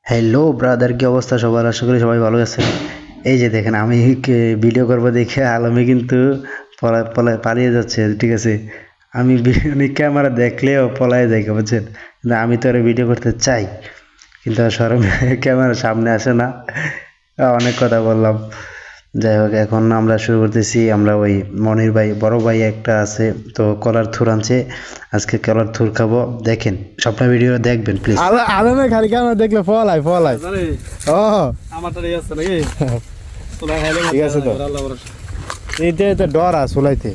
Hello brother, কি অবস্থা সবার? আশা করি সবাই ভালো আছেন। এই যে দেখেন, আমি ভিডিও করবো দেখে আলমী কিন্তু পালিয়ে যাচ্ছে, ঠিক আছে। আমি উনি ক্যামেরা দেখলেও পলায় যাই, বুঝছেন। কিন্তু আমি তো আর ভিডিও করতে চাই, কিন্তু সরম ক্যামেরার সামনে আসে না। অনেক কথা বললাম। যাই হোক, এখন আমরা শুরু করতেছি। আমরা ওই মনির ভাই, বড় ভাই একটা আছে, তো কলার থুর আনছে। আজকে কলার থুর খাবো, দেখেন সবটা ভিডিও দেখবেন প্লিজ। আলমে খালি ক্যামেরা দেখলে ফলাই ও ঠিক আছে তো এইতে তো ডর আছে চলাইতে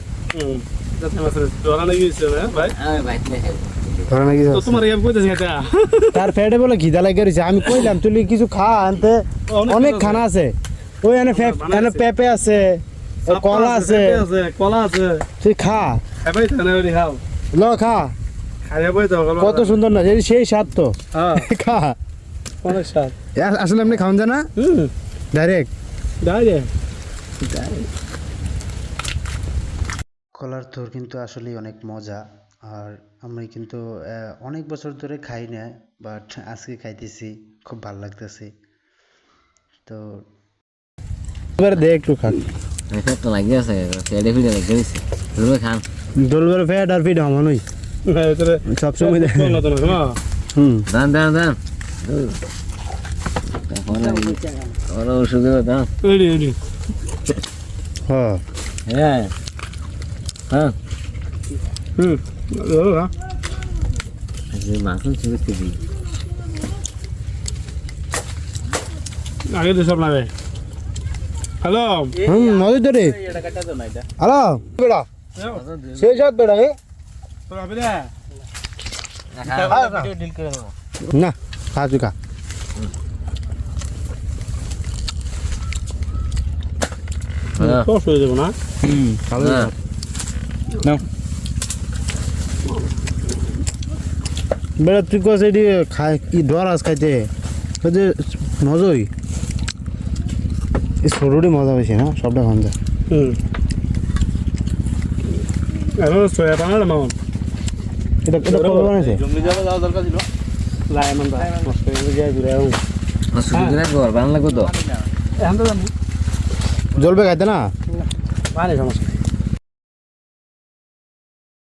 তার ফেটে বলে খিদা লাগে রয়েছে। আমি কইলাম তুই কিছু খা, আনতে অনেক খানা আছে। ওই এনে পেঁপে আছে, কলা আছে, তুই খা ল খা। কত সুন্দর না সেই স্বাদ তো, খা অনেক স্বাদ। আসলে আপনি খাওয়ান যায় না ডাইরেক্ট কলার থোর কিন্তু আসলেই অনেক মজা। আর আমি কিন্তু অনেক বছর ধরে খাই না, বাট আজকে খাইতেছি, খুব ভালো লাগতেছে। তো এবার দে একটু খান। তো লাগি আছে ফেডে ফিডে লাগি গেছে দুলবে খান দোলবার ফ্যাট আর ফিড হামানোই সবসময় দেখ। দান দান দান ওরা ওষুধ দান হ্যাঁ হ্যাঁ হ্যাঁ মাছ ছিল দিই আগে তো সব লাগে। হ্যালো নদী তো রে হ্যালো বেড়া সেই সব বেড়া না খা তুই খা। সব হয়ে যাবো না। বেড়া তুই কস এটি খাই কি ডর আস খাইতে মজাই এই ছোটটি মজা বেশি না সবটা খান যায়। এখন সয়া বানালে মামন এটা কবে বানাইছে? লাইমান দা মস্ত করে যায় ঘুরে আউ সুবিধা না গর বাংলা কত এখন তো জানি জ্বলবে খাইতে না পানি সমস্যা